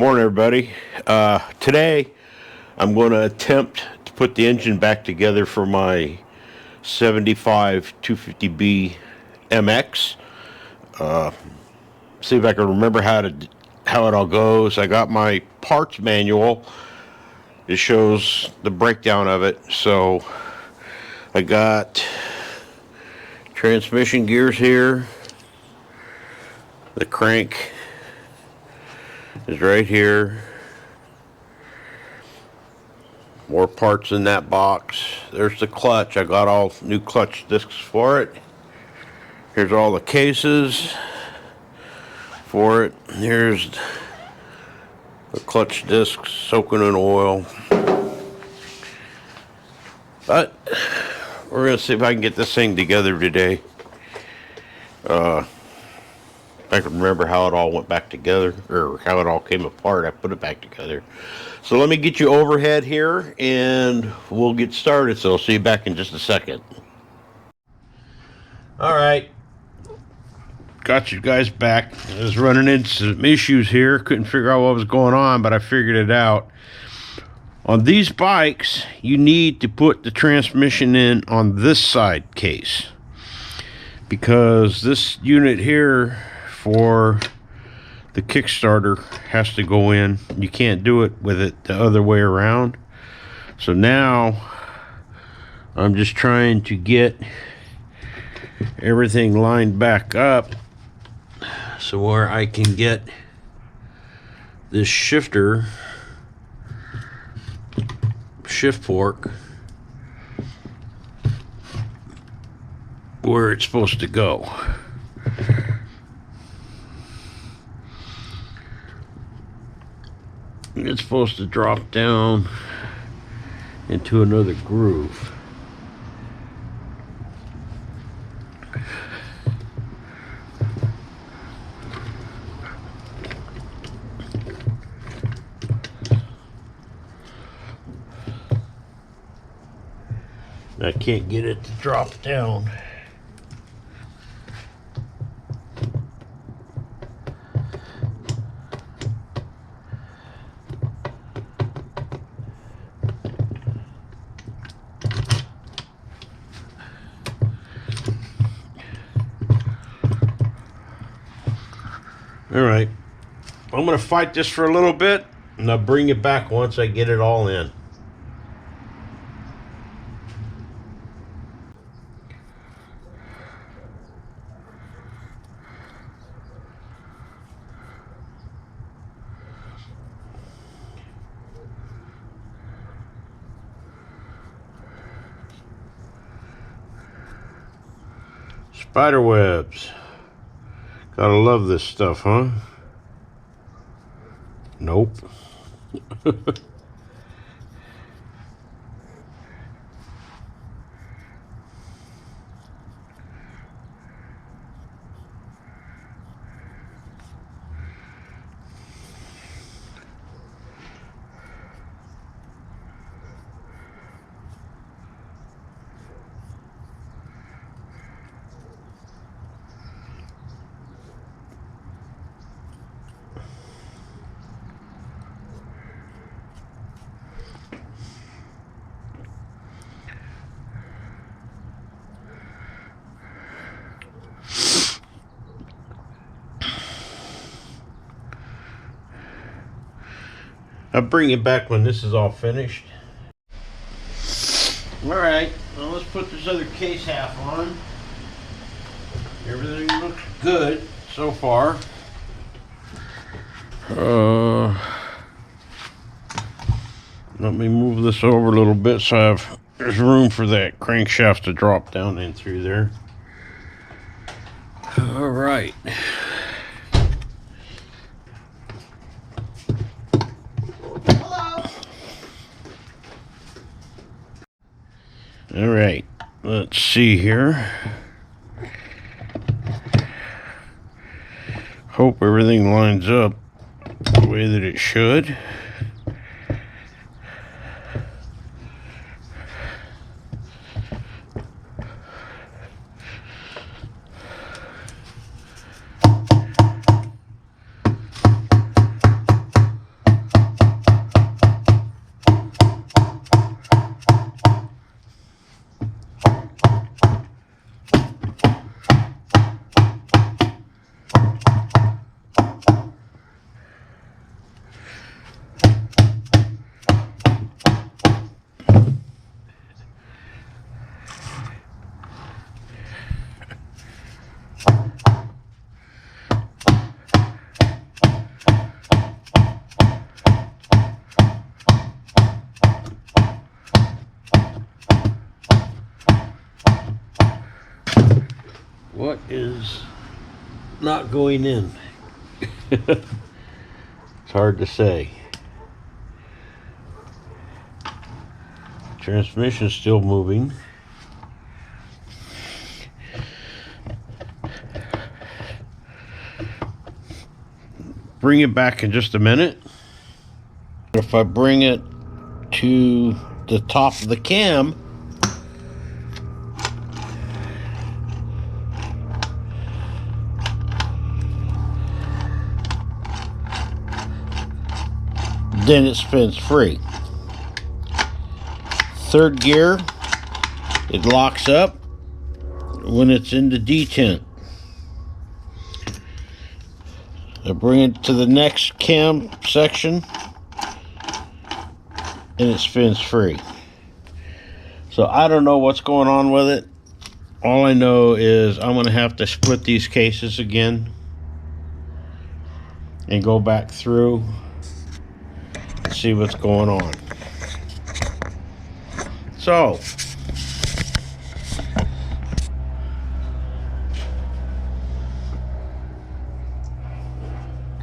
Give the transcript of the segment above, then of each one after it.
Morning, everybody. Today, I'm going to attempt to put the engine back together for my 75 250B MX. See if I can remember how it all goes. I got my parts manual. It shows the breakdown of it. So I got transmission gears here. The crank is right here. More parts in that box. There's the clutch. I got all new clutch discs for it. Here's all the cases for it. Here's the clutch discs soaking in oil. But we're going to see if I can get this thing together today. I can remember how it all went back together, or how it all came apart. I put it back together. So let me get you overhead here, and we'll get started. So I'll see you back in just a second. All right. Got you guys back. I was running into some issues here. Couldn't figure out what was going on, but I figured it out. On these bikes, you need to put the transmission in on this side case, because this unit here for the Kickstarter has to go in. You can't do it with it the other way around. So now I'm just trying to get everything lined back up so where I can get this shift fork where it's supposed to go. It's supposed to drop down into another groove. I can't get it to drop down. All right, I'm going to fight this for a little bit, and I'll bring it back once I get it all in. Spider webs. Gotta love this stuff, huh? Nope. I'll bring it back when this is all finished. Alright, well, let's put this other case half on. Everything looks good so far. Let me move this over a little bit so there's room for that crankshaft to drop down in through there. Alright. All right, let's see here. Hope everything lines up the way that it should. What is not going in? It's hard to say. Transmission's still moving. Bring it back in just a minute. If I bring it to the top of the cam, then it spins free. Third gear, it locks up when it's in the detent. I bring it to the next cam section and it spins free. So I don't know what's going on with it. All I know is I'm going to have to split these cases again and go back through and see what's going on. So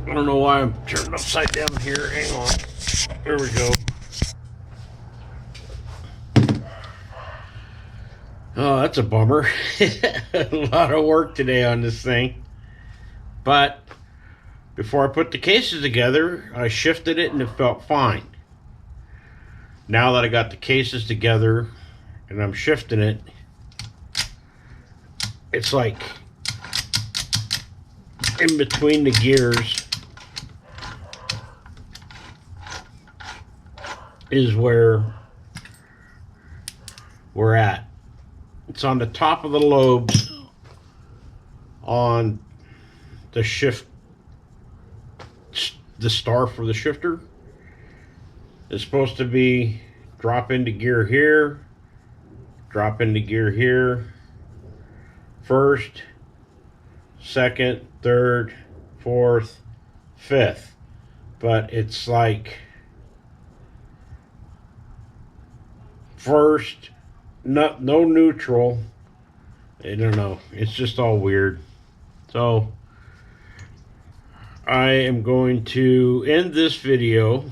I don't know why I'm turned upside down here. Hang on. There we go. Oh, that's a bummer. A lot of work today on this thing. But before I put the cases together, I shifted it and it felt fine. Now that I got the cases together and I'm shifting it, it's like in between the gears is where we're at. It's on the top of the lobes on the shift, the star for the shifter. It's supposed to be drop into gear here, drop into gear here, first, second, third, fourth, fifth. But it's like first, no neutral. I don't know. It's just all weird. So I am going to end this video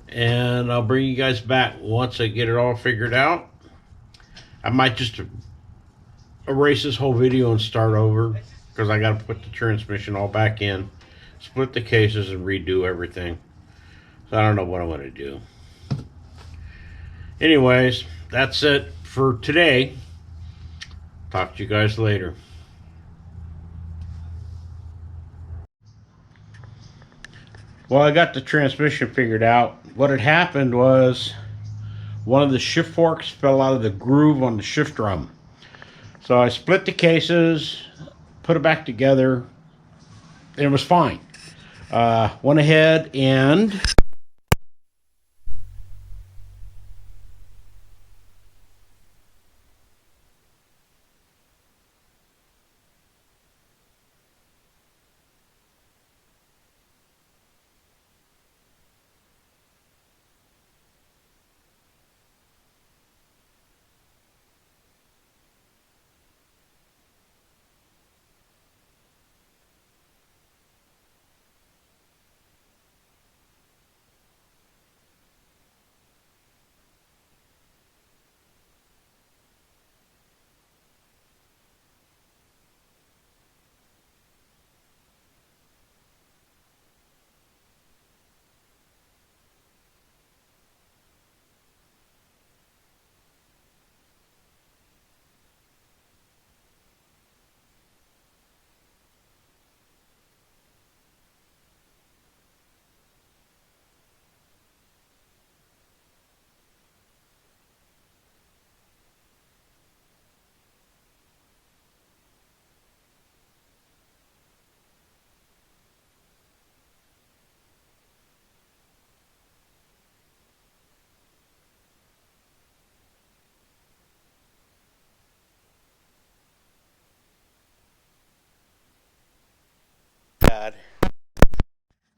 and I'll bring you guys back once I get it all figured out. I might just erase this whole video and start over because I got to put the transmission all back in, split the cases and redo everything. So I don't know what I'm going to do. Anyways, that's it for today. Talk to you guys later. Well, I got the transmission figured out. What had happened was one of the shift forks fell out of the groove on the shift drum. So I split the cases, put it back together, and it was fine. Went ahead and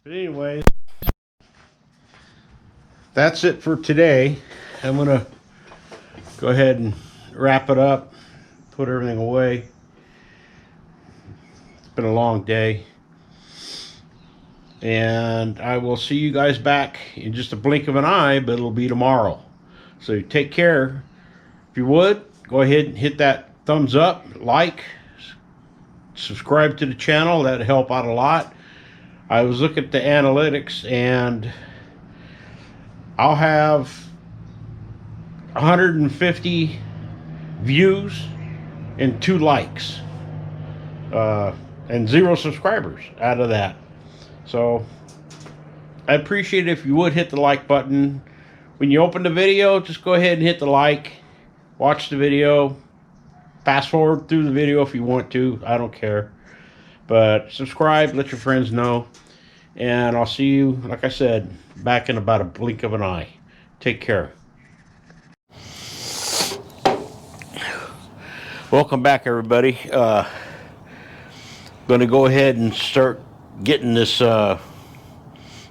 but anyway, that's it for today. I'm gonna go ahead and wrap it up, put everything away. It's been a long day. And I will see you guys back in just a blink of an eye, but it'll be tomorrow. So take care. If you would, go ahead and hit that thumbs up, like, subscribe to the channel. That'd help out a lot. I was looking at the analytics, and I'll have 150 views and 2 likes, and 0 subscribers out of that. So I appreciate it if you would hit the like button. When you open the video, just go ahead and hit the like. Watch the video. Fast forward through the video if you want to. I don't care. But subscribe, let your friends know. And I'll see you, like I said, back in about a blink of an eye. Take care. Welcome back, everybody. Going to go ahead and start getting this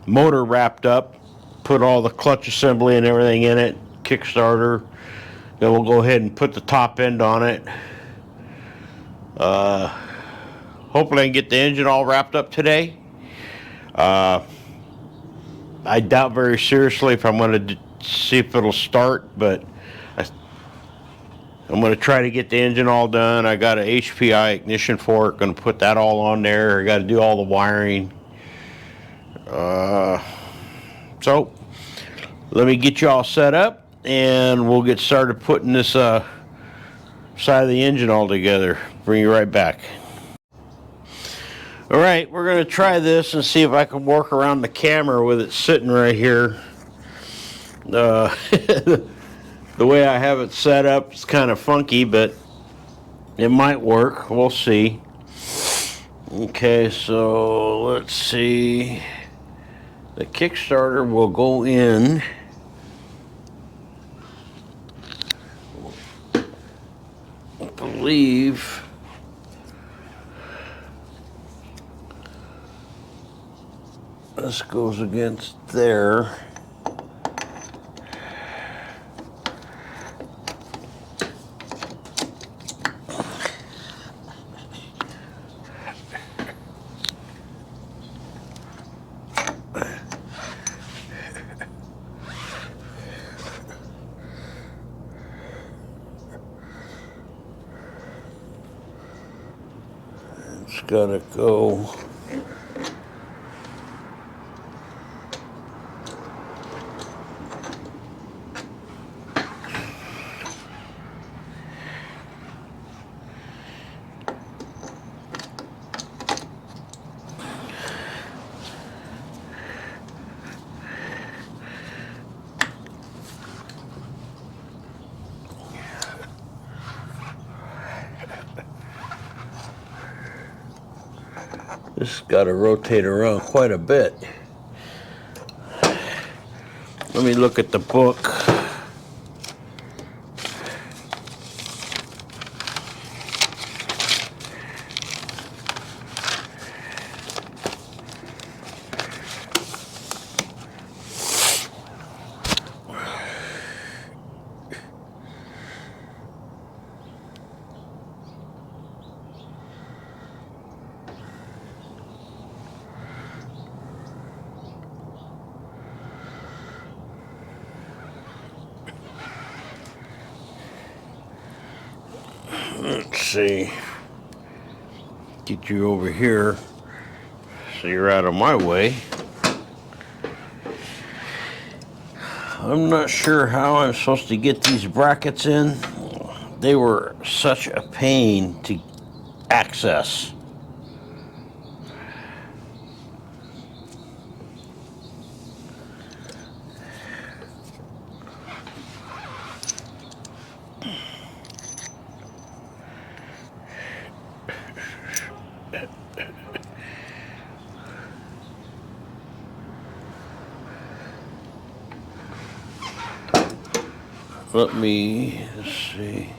motor wrapped up. Put all the clutch assembly and everything in it. Kickstarter. Then we'll go ahead and put the top end on it. Hopefully I can get the engine all wrapped up today. I doubt very seriously if I'm going to see if it'll start, but I'm going to try to get the engine all done. I got an HPI ignition fork. Going to put that all on there. I got to do all the wiring. So let me get you all set up, and we'll get started putting this side of the engine all together. Bring you right back. All right, we're going to try this and see if I can work around the camera with it sitting right here. The way I have it set up is kind of funky, but it might work. We'll see. Okay, so let's see. The Kickstarter will go in. I believe this goes against there. It's gotta go. This has got to rotate around quite a bit. Let me look at the book. Let's see. Get you over here so you're out of my way. I'm not sure how I'm supposed to get these brackets in. They were such a pain to access. Let me see.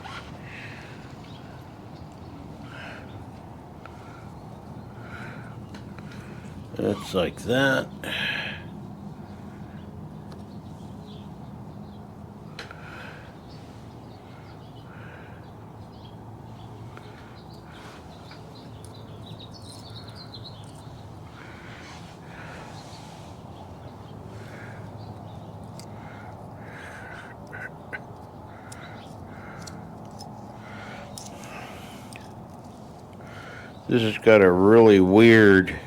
It's like that. This has got a really weird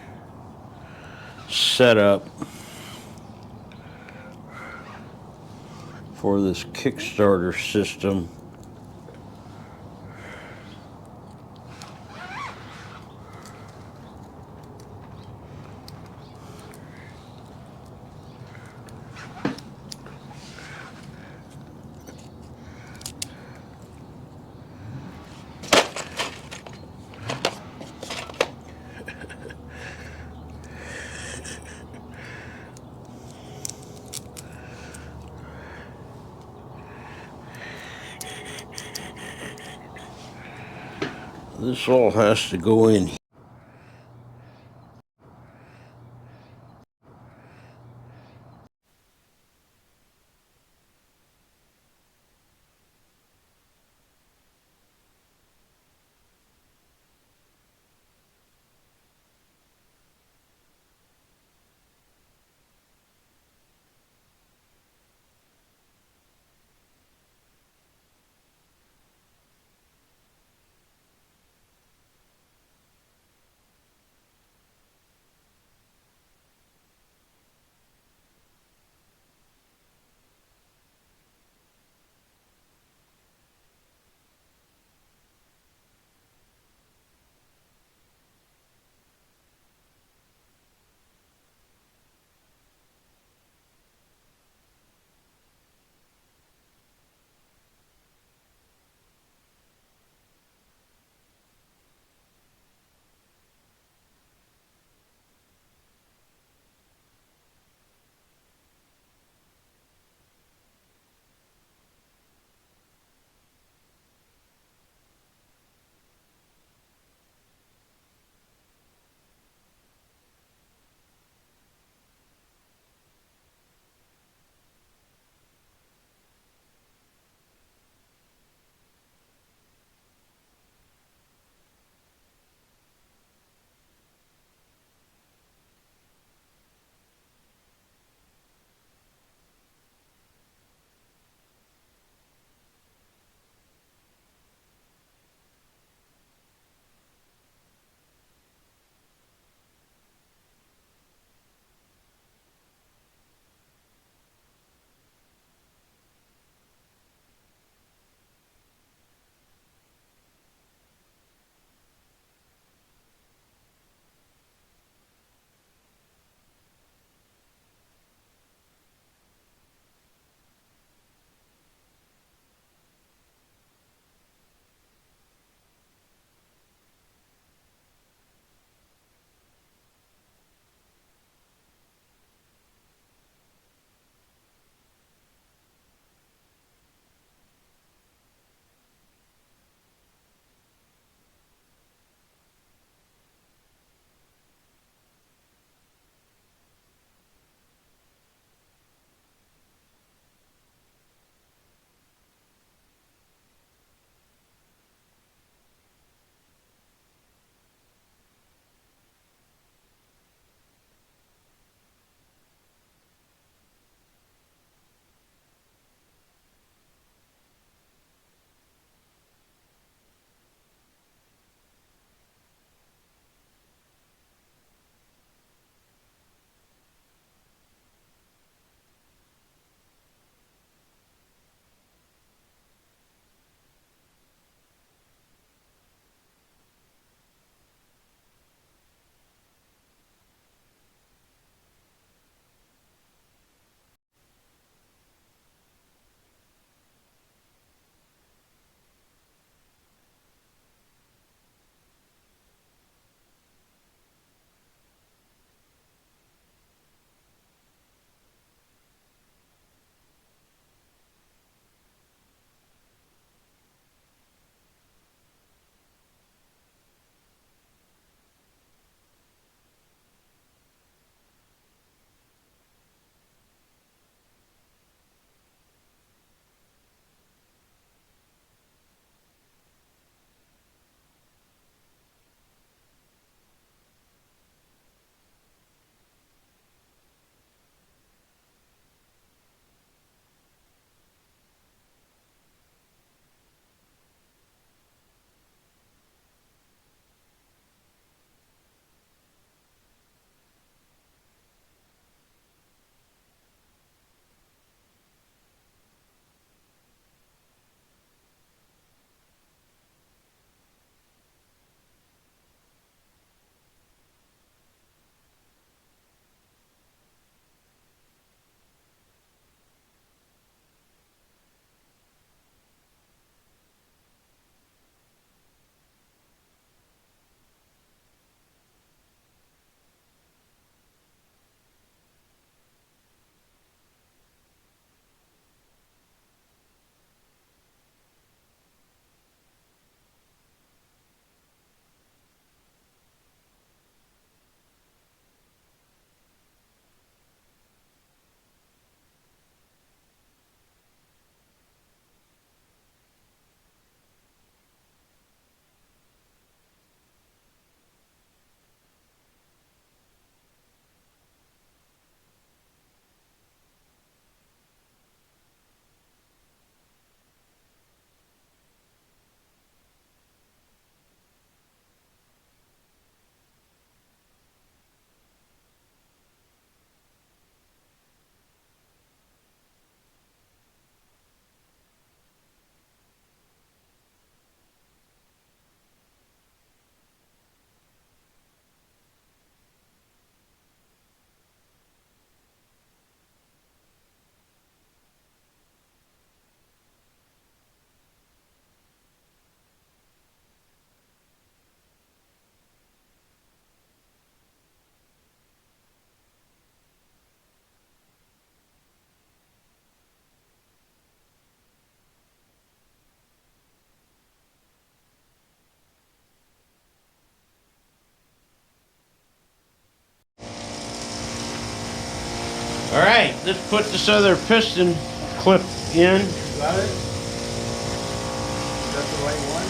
setup for this Kickstarter system. This all has to go in. All right, let's put this other piston clip in. Got it? Is that the right one?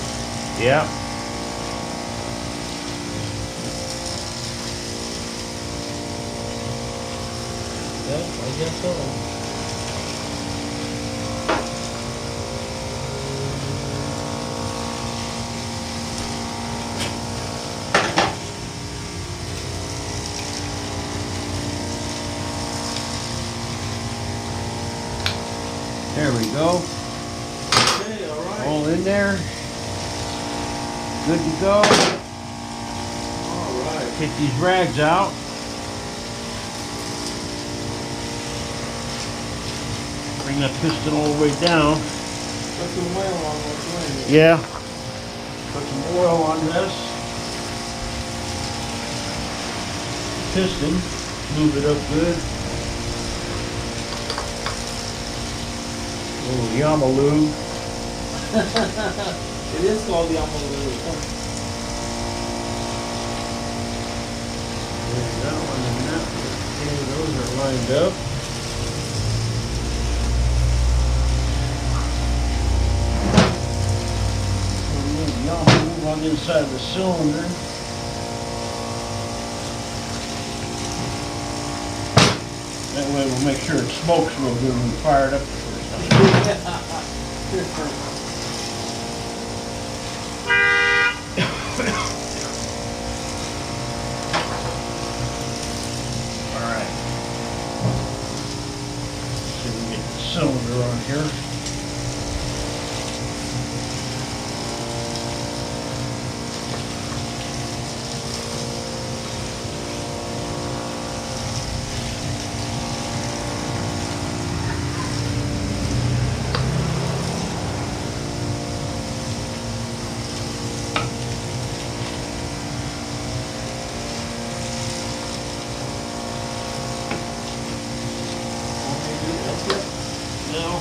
Yeah. Yeah, I guess so. There we go. Okay, alright. All in there. Good to go. Alright. Get these rags out. Bring that piston all the way down. Put some oil on what's in. Yeah. Put some oil on this piston. Move it up good. A little Yamaloo. It is called the Yamaloo. There's that one and that one. Okay, those are lined up. Yamaloo on the inside of the cylinder. That way we'll make sure it smokes real good when we fire it up the first Alright. See if we can get the cylinder on here. Now,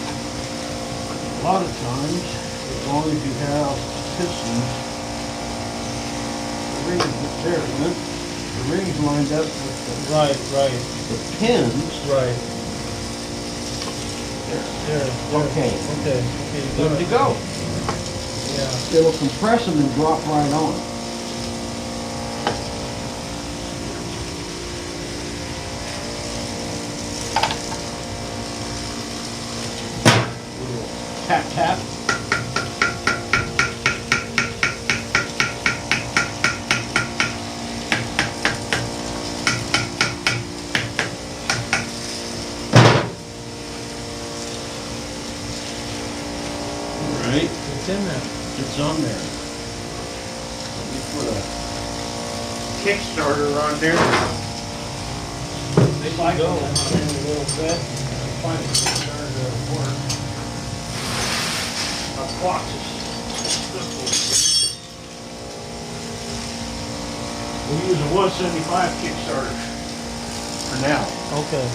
a lot of times, as long as you have pistons, the rings lined up with Right. the pins. Right. There. Okay. Okay. Good to go. Yeah. It'll compress them and drop right on. Tap, tap. Right, It's in there. it's on there. Let me put a Kickstarter on there. They Cycle go. that in a little bit. Find a Kickstarter that'll work. A box is we'll use a 175 Kickstarter for now. Okay.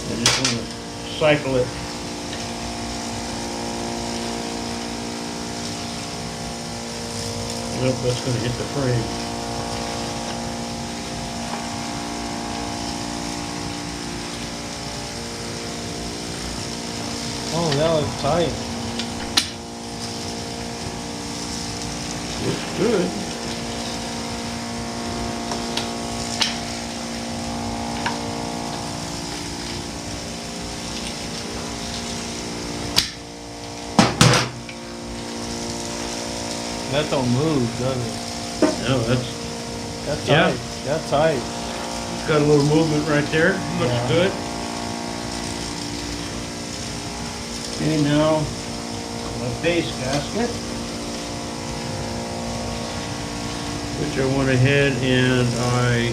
I just want to cycle it. Nope, that's going to hit the frame. Oh, that looks tight. Looks good. That don't move, does it? No, that's That's Yeah. tight. That's tight. got a little movement right there. Looks Yeah. good. Okay, now my base gasket, which I went ahead and I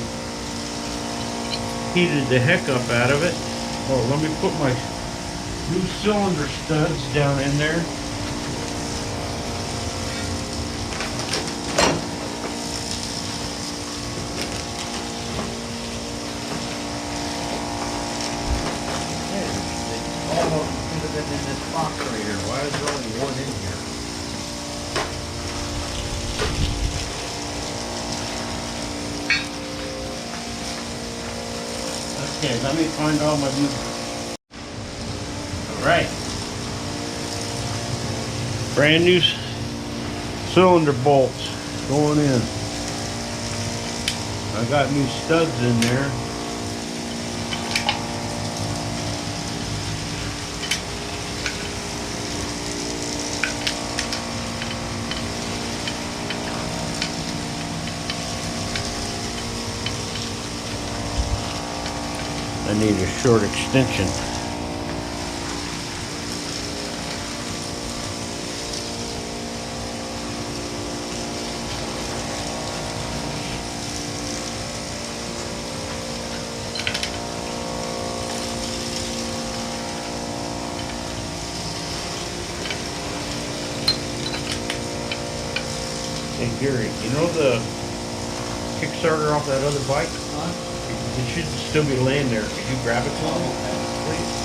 heated the heck up out of it. Oh, let me put my new cylinder studs down in there. All of them could have been in this box right here. Why is there only one in here? Okay, let me find all my lubricants. All right. Brand new cylinder bolts going in. I got new studs in there. I need a short extension. Hey Gary, you know the Kickstarter off that other bike? It should still be laying there. Could you grab it for me, please?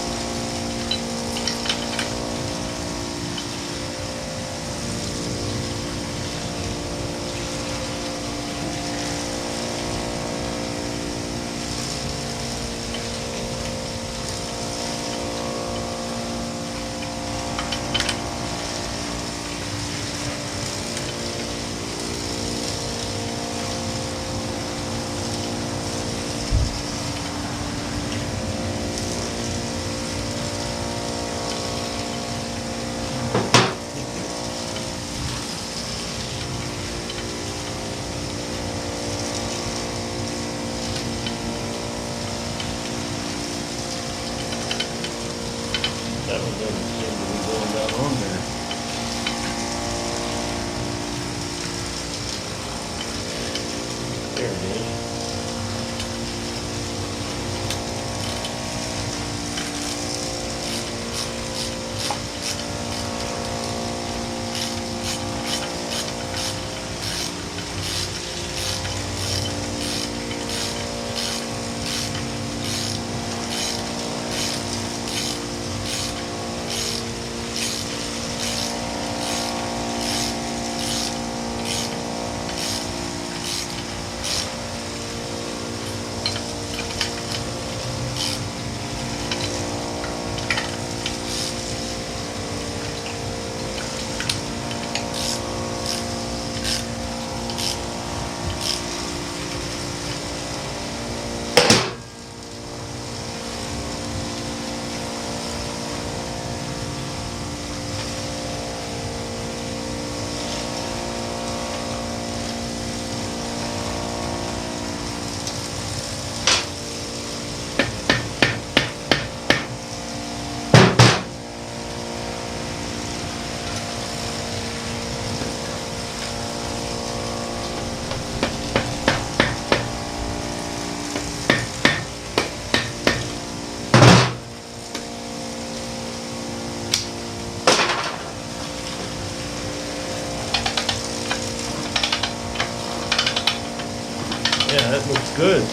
That one doesn't seem to be going down on there. There it is. Yeah, that looks good.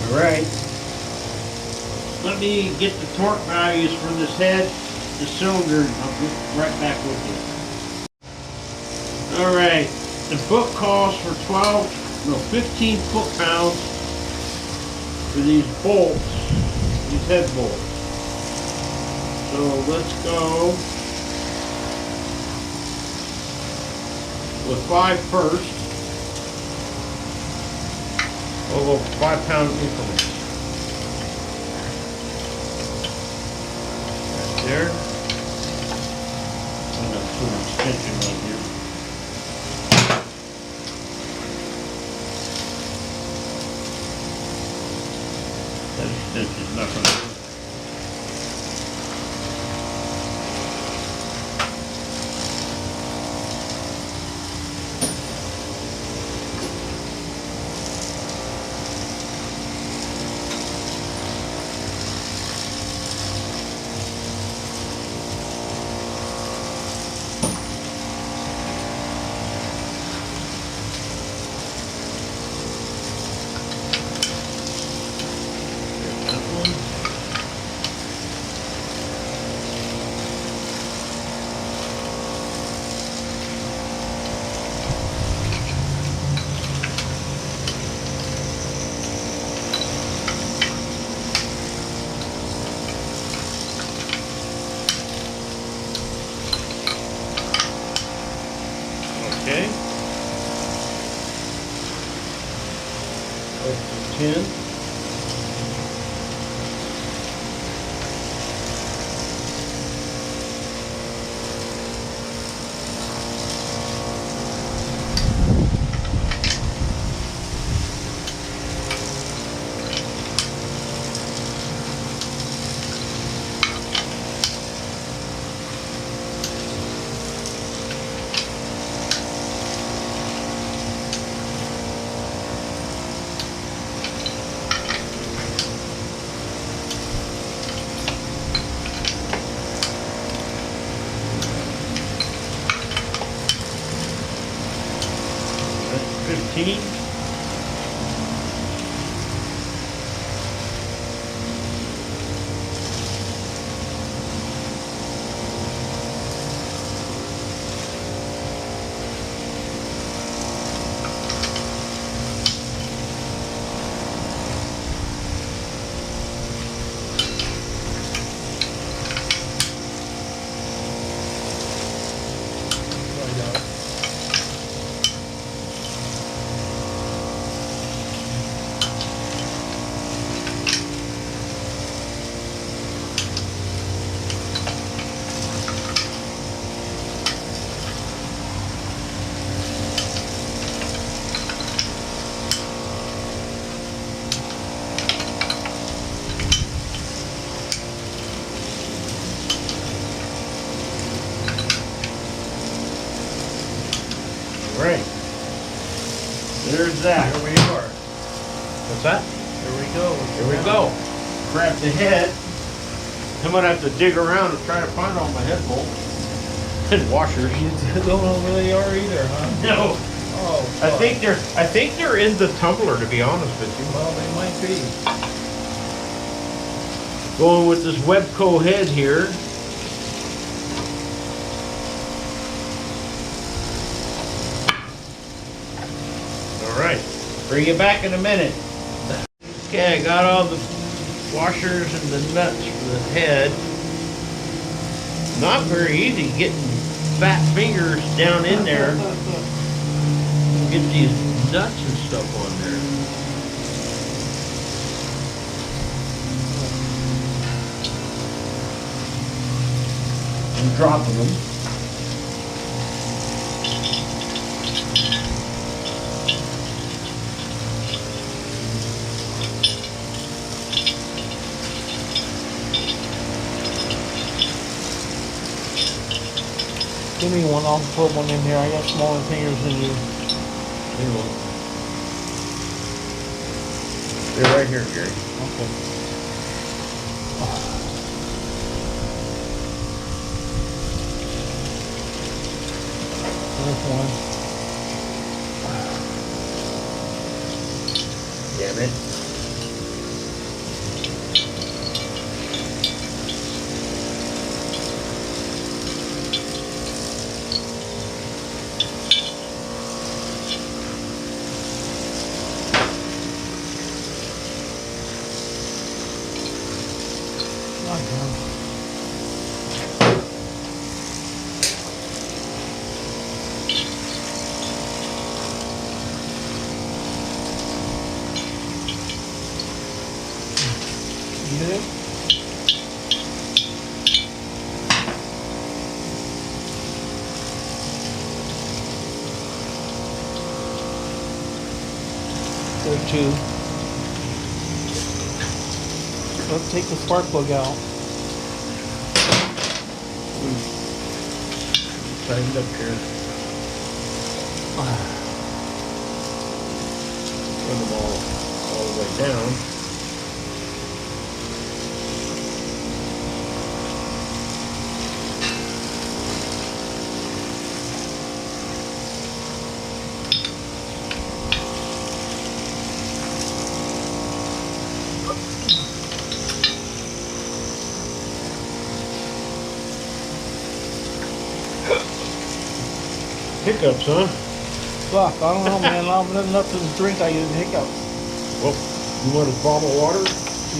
All right. Let me get the torque values for this head, the cylinder, and I'll get right back with you. All right. The book calls for 15 foot-pounds for these bolts, these head bolts. So let's go with 5 first. We'll go 5-pound increments. Right there. I'm going to put an extension on here. That extension's not going to. That one. That's the 10. That's 15. Right. There's that. Here we are. What's that? Here we go. Here we go. Grab the head. I'm gonna have to dig around and try to find all my head bolts and washers. You don't know where they are either, huh? No. Oh. I think they're in the tumbler, to be honest with you. Well, they might be. Going with this Webco head here. All right. Bring you back in a minute. Okay, I got all the washers and the nuts for the head. Not very easy getting fat fingers down in there. Get these nuts and stuff on there. I'm dropping them. Give me one. I'll put one in here. I got smaller fingers than you. They're right here, Gary. Okay. There's one. Damn it. You get it? There's two. Let's take the spark plug out. Tightened up here. Run them all the way down. Hiccups, huh? Fuck, I don't know, man. I'm enough to drink. I get hiccups. Well, you want a bottle of water?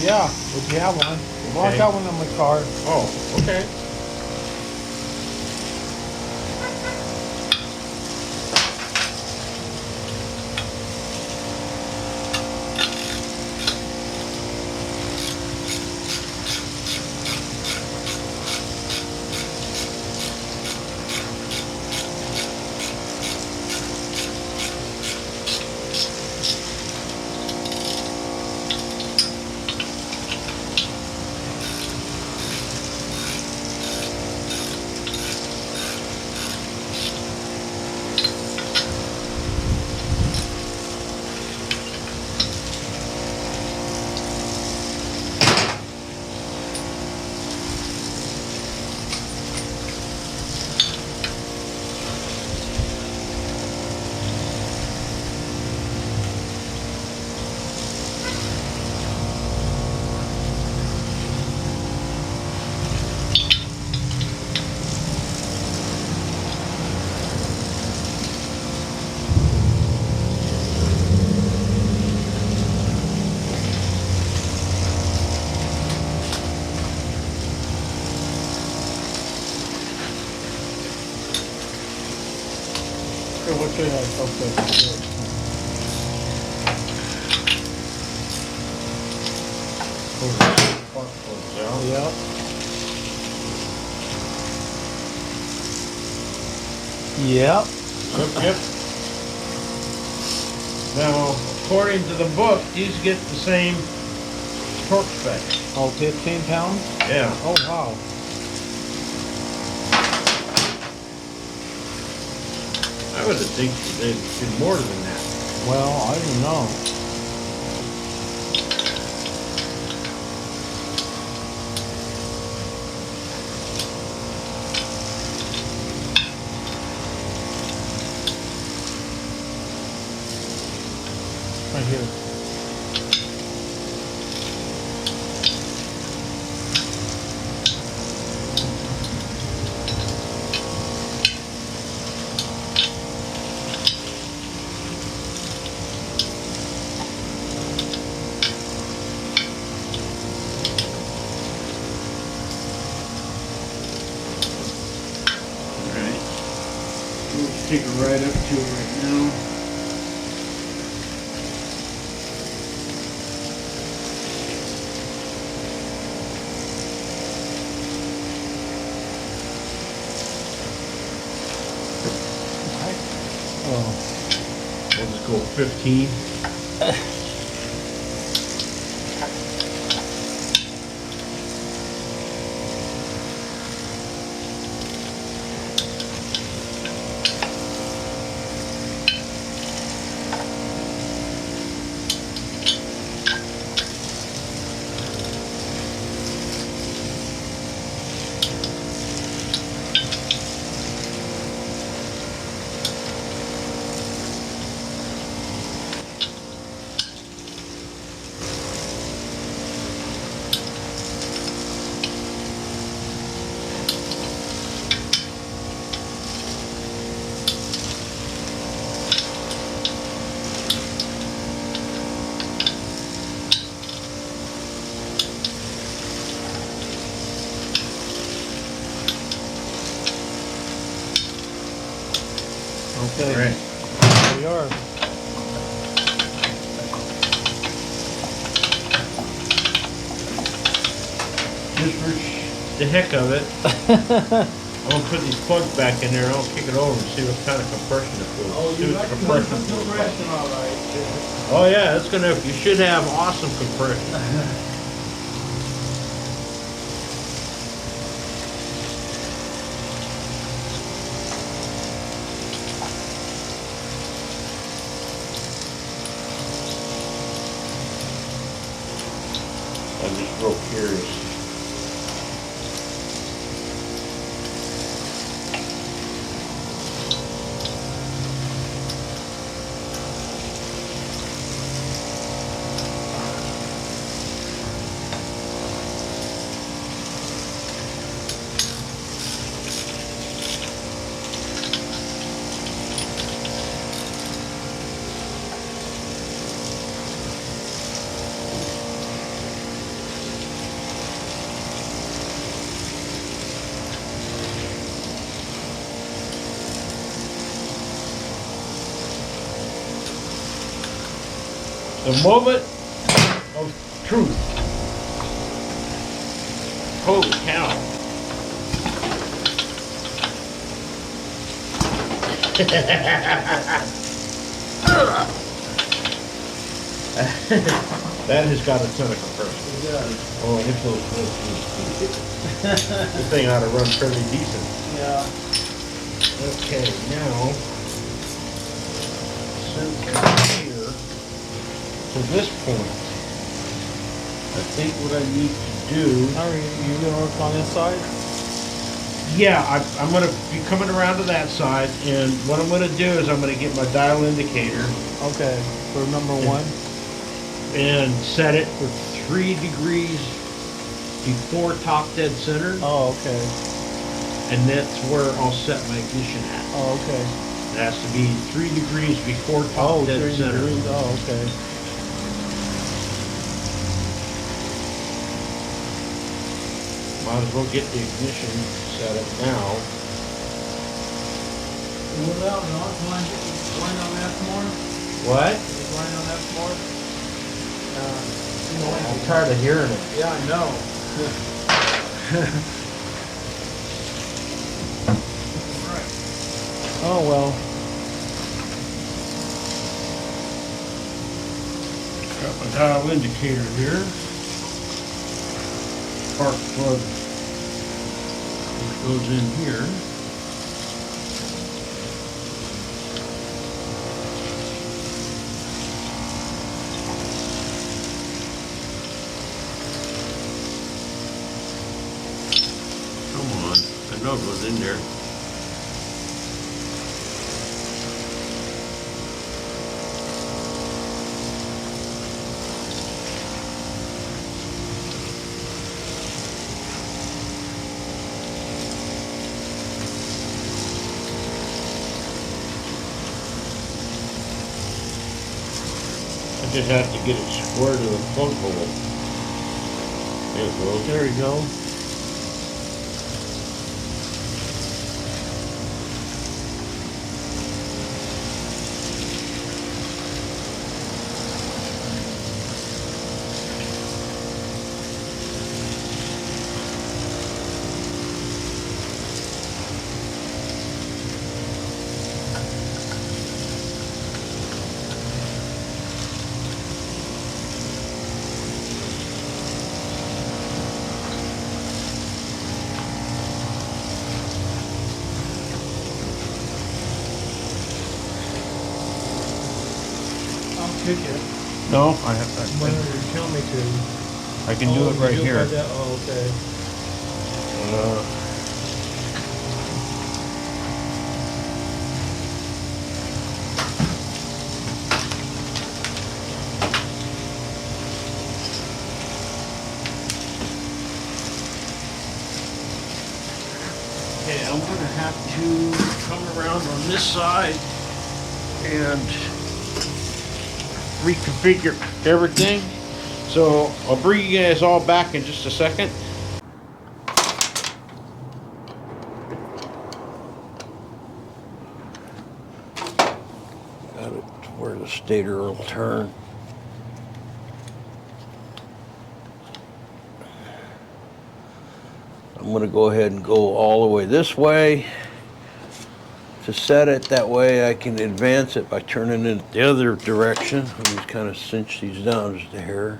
Yeah, if you have one. Well, I Okay. got one in my car. Oh, okay. good. Yep. Yep. Yep. Now, according to the book, these get the same torque spec. Oh, 15 pounds? Yeah. Oh, wow. I would think they'd do more than that. Well, I don't know. Right here. Alright. We'll take it right up to it right now. Oh. We'll just go 15. Okay. Alright. Here we are. Just for the heck of it, I'm gonna put these plugs back in there and I'll kick it over and see what kind of compression it feels. See what the compression feels like. all right. Oh yeah, it's gonna. You should have awesome compression. I'm just real curious. The moment of truth. Holy cow. That has got a ton of compression. It does. Oh, and it feels good. This thing ought to run fairly decent. Yeah. Okay, now, since we're here, to this point, I think what I need to do. How are you gonna work on this side? Yeah, I'm going to be coming around to that side, and what I'm going to do is I'm going to get my dial indicator Okay. For number one. and set it for 3 degrees before top dead center, Oh, okay. and that's where I'll set my ignition at. Oh, okay. It has to be 3 degrees before top dead 3 center. degrees. Oh, okay. Might as well get the ignition set up now. Well, no, it's blind on that this morning. What? You blind on that this morning? I'm tired of hearing it. Yeah, I know. Right. Oh well. Got my dial indicator here. Spark plug. It goes in here. Come on. I know it was in there. I just have to get it square to the plug hole. There it goes. There you go. I'll kick it. No, I Whenever you tell me to. I can do it right you here. got that? Oh, okay. Okay, I'm gonna have to come around on this side and reconfigure everything. So I'll bring you guys all back in just a second. Got it to where the stator will turn. I'm going to go ahead and go all the way this way to set it. That way I can advance it by turning it the other direction. Let me just kind of cinch these down just a hair.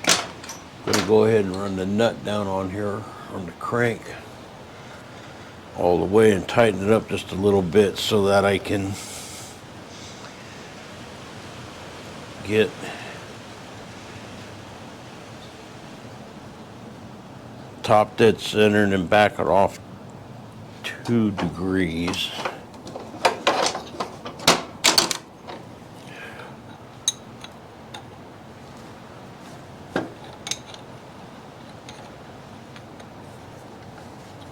I'm going to go ahead and run the nut down on here on the crank all the way and tighten it up just a little bit so that I can get top dead center and then back it off 2 degrees.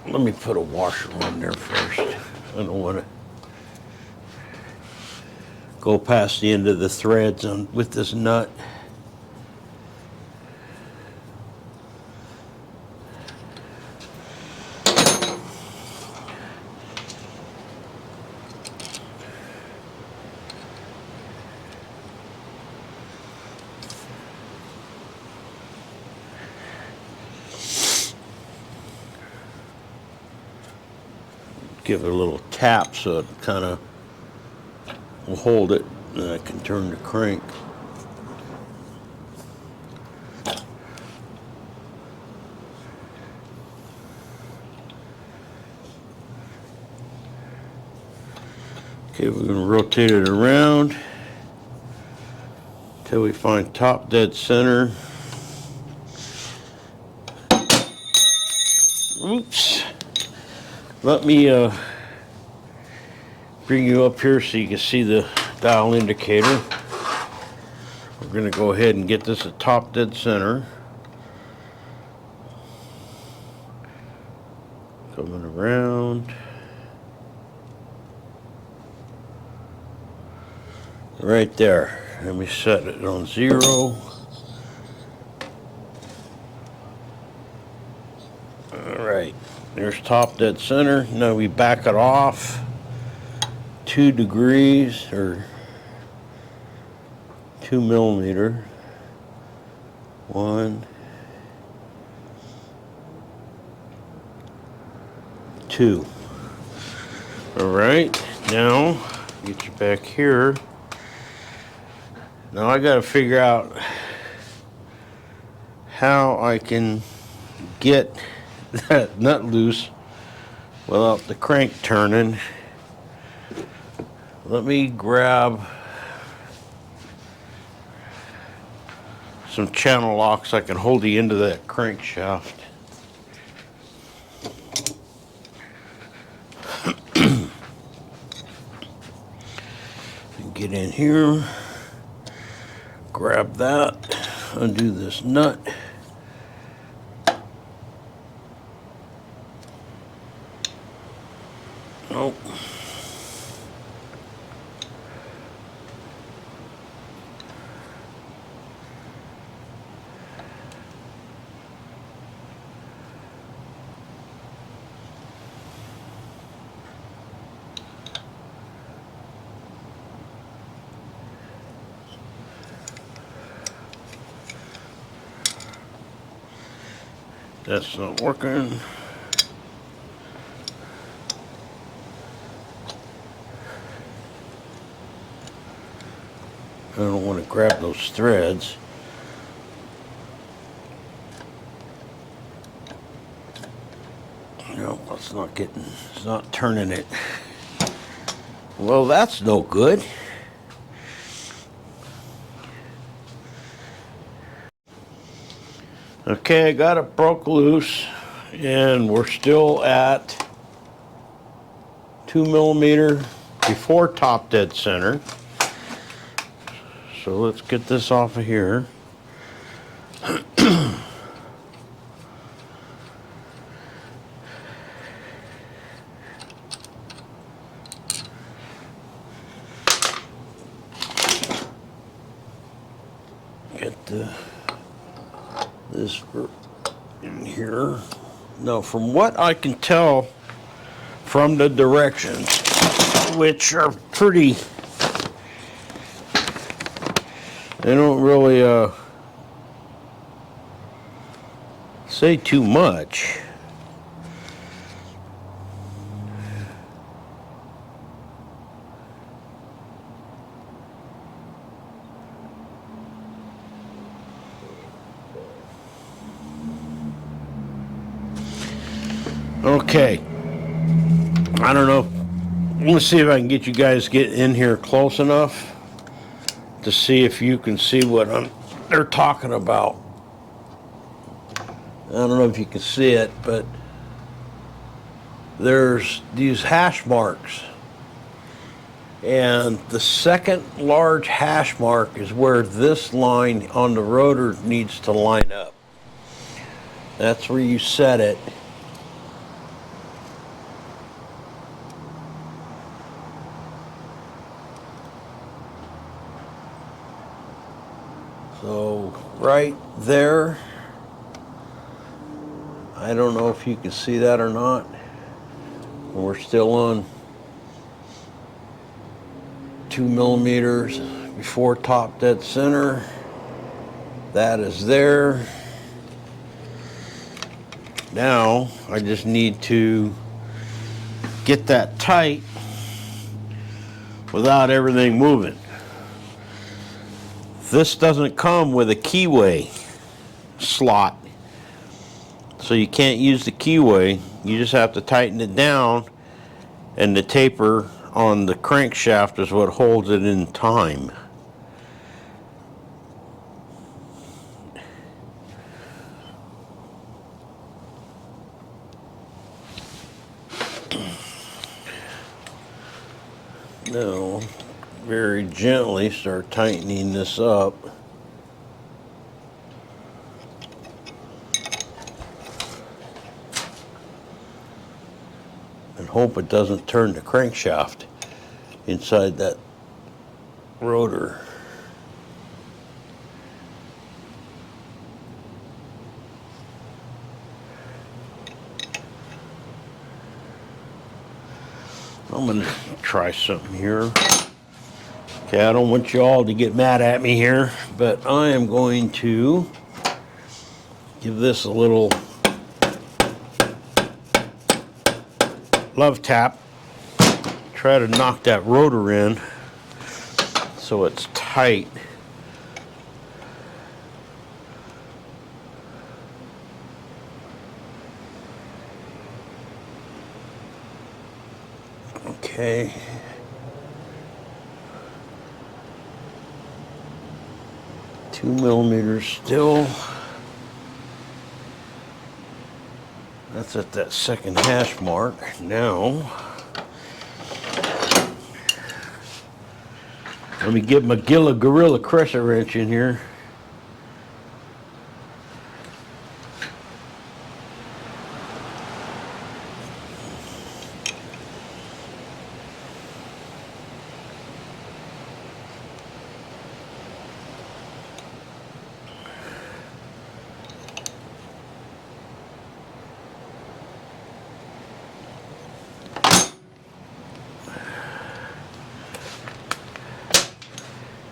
Let me put a washer on there first. I don't want to go past the end of the threads with this nut. Give it a little tap so it kind of will hold it, and I can turn the crank. Okay, we're going to rotate it around until we find top dead center. Oops. Let me bring you up here so you can see the dial indicator. We're going to go ahead and get this at top dead center. Coming around. Right there. Let me set it on 0. There's top dead center. Now we back it off 2 degrees or 2 millimeter. 1, 2. All right, now get you back here. Now I got to figure out how I can get that nut loose without the crank turning. Let me grab some channel locks I can hold the end of that crankshaft. Get in here, grab that, undo this nut. Nope. That's not working. I don't want to grab those threads. No, it's not turning it. Well, that's no good. Okay, I got it broke loose, and we're still at 2 millimeter before top dead center. So let's get this off of here. Get this in here. Now, from what I can tell from the directions, which are pretty, they don't really say too much. Okay, I don't know. Let's see if I can get you guys get in here close enough to see if you can see what they're talking about. I don't know if you can see it, but there's these hash marks. And the second large hash mark is where this line on the rotor needs to line up. That's where you set it. So right there, I don't know if you can see that or not. We're still on 2 millimeters before top dead center. That is there. Now I just need to get that tight without everything moving. This doesn't come with a keyway slot, so you can't use the keyway. You just have to tighten it down, and the taper on the crankshaft is what holds it in time. Now, very gently start tightening this up. And hope it doesn't turn the crankshaft inside that rotor. I'm gonna try something here. Okay, I don't want you all to get mad at me here, but I am going to give this a little love tap. Try to knock that rotor in so it's tight. Okay. Two millimeters still. That's at that second hash mark. Now, let me get my Gorilla Crescent wrench in here.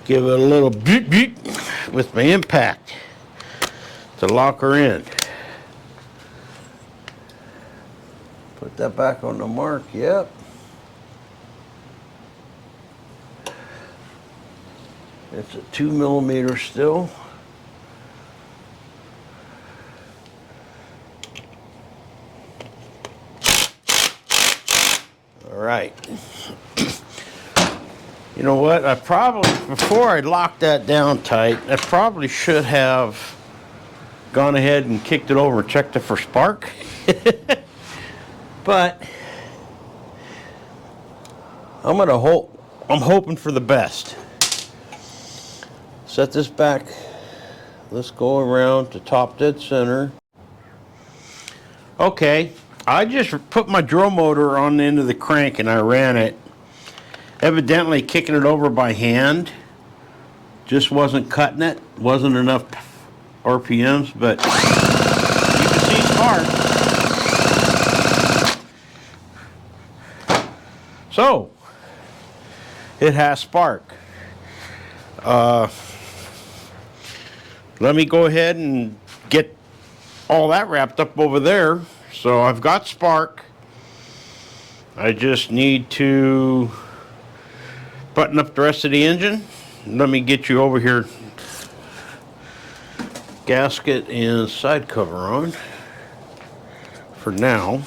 Give it a little beep beep with my impact to lock her in. Put that back on the mark, yep. It's a 2 millimeter still. All right. You know what? I probably, before I locked that down tight, I probably should have gone ahead and kicked it over and checked it for spark. But I'm hoping for the best. Set this back. Let's go around to top dead center. Okay, I just put my drill motor on the end of the crank and I ran it. Evidently kicking it over by hand just wasn't cutting it. Wasn't enough RPMs, but you can see spark. So, it has spark. Let me go ahead and get all that wrapped up over there. So I've got spark. I just need to button up the rest of the engine. Let me get you over here. Gasket and side cover on for now.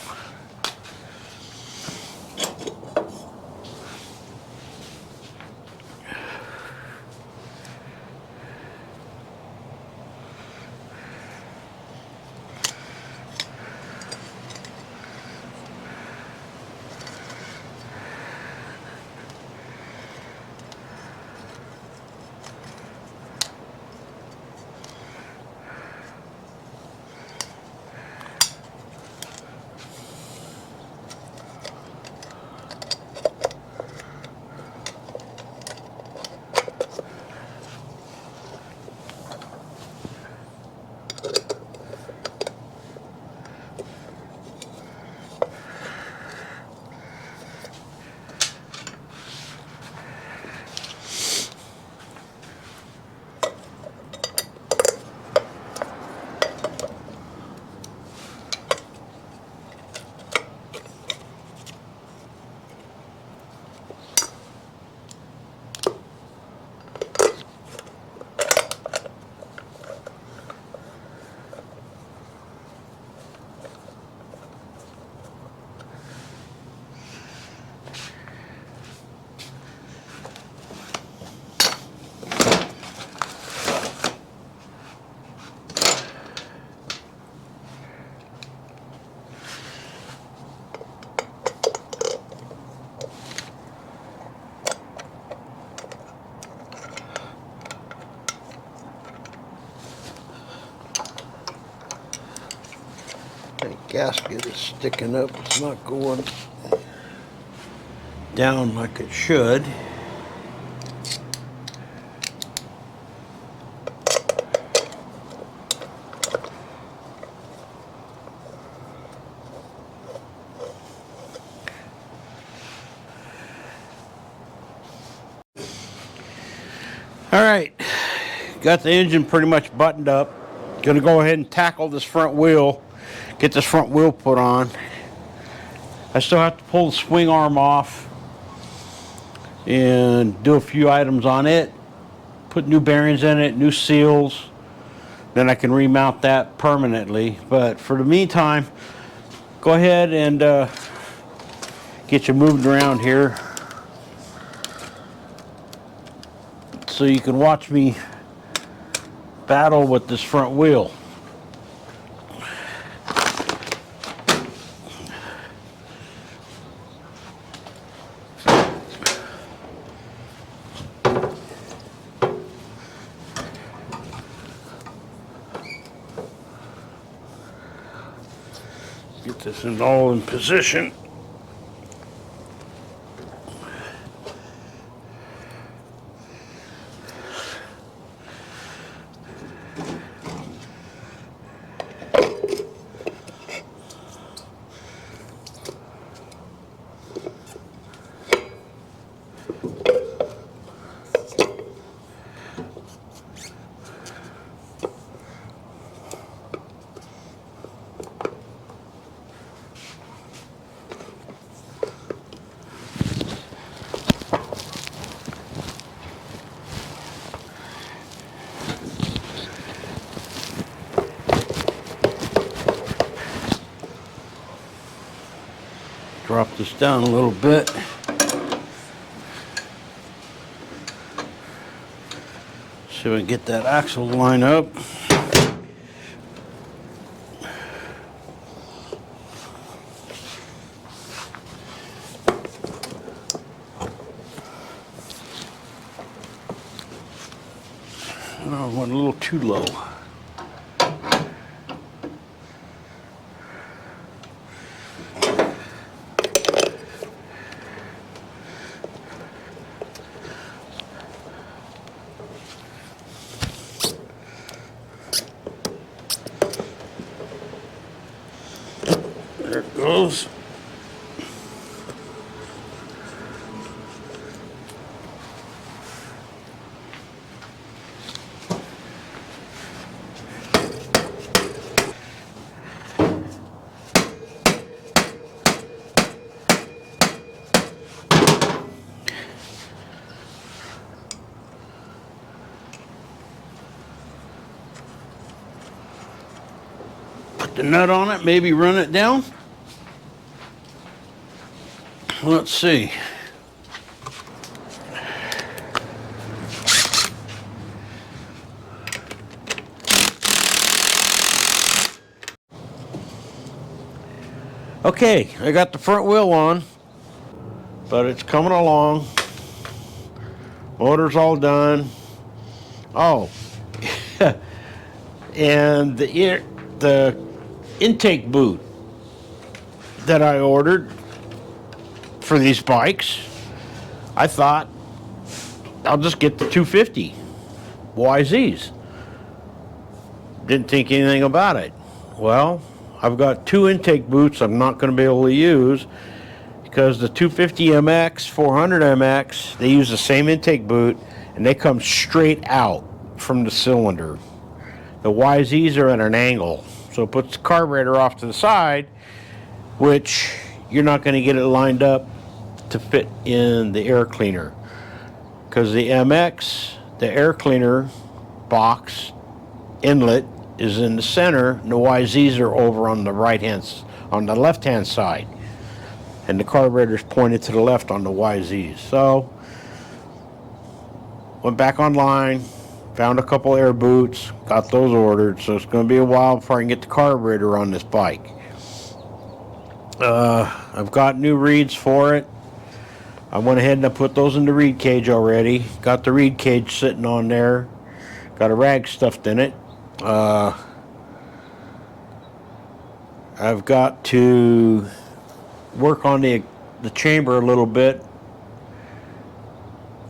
Gasket is sticking up. It's not going down like it should. All right, got the engine pretty much buttoned up. Gonna go ahead and tackle this front wheel, get this front wheel put on. I still have to pull the swing arm off and do a few items on it, put new bearings in it, new seals, then I can remount that permanently. But for the meantime, go ahead and get you moved around here so you can watch me battle with this front wheel. Get this all in position. Drop this down a little bit. See if we can get that axle line up. Oh, I went a little too low. There it goes. Put the nut on it, maybe run it down. Let's see. Okay, I got the front wheel on, but it's coming along. Motor's all done. Oh, and the intake boot that I ordered for these bikes, I thought I'll just get the 250 YZs. Didn't think anything about it. Well, I've got two intake boots I'm not going to be able to use because the 250 MX, 400 MX, they use the same intake boot and they come straight out from the cylinder. The YZs are at an angle, so it puts the carburetor off to the side, which you're not going to get it lined up to fit in the air cleaner, because the MX, the air cleaner box inlet is in the center, and the YZs are over on the on the left hand side, and the carburetor is pointed to the left on the YZs. So went back online, found a couple air boots, got those ordered, so it's going to be a while before I can get the carburetor on this bike. I've got new reeds for it. I went ahead and I put those in the reed cage already. Got the reed cage sitting on there. Got a rag stuffed in it. I've got to work on the chamber a little bit.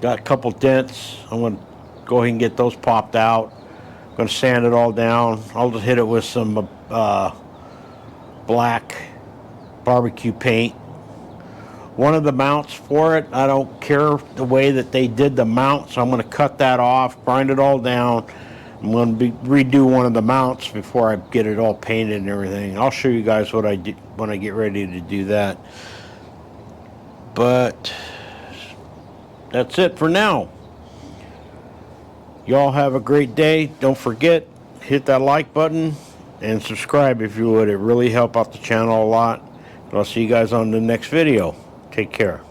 Got a couple dents. I'm going to go ahead and get those popped out. I'm going to sand it all down. I'll just hit it with some black barbecue paint one of the mounts for it. I don't care the way that they did the mount, so I'm going to cut that off, grind it all down. I'm going to redo one of the mounts before I get it all painted and everything. I'll show you guys what I do when I get ready to do that. But that's it for now. Y'all have a great day. Don't forget, hit that like button and subscribe if you would. It really help out the channel a lot. I'll see you guys on the next video. Take care.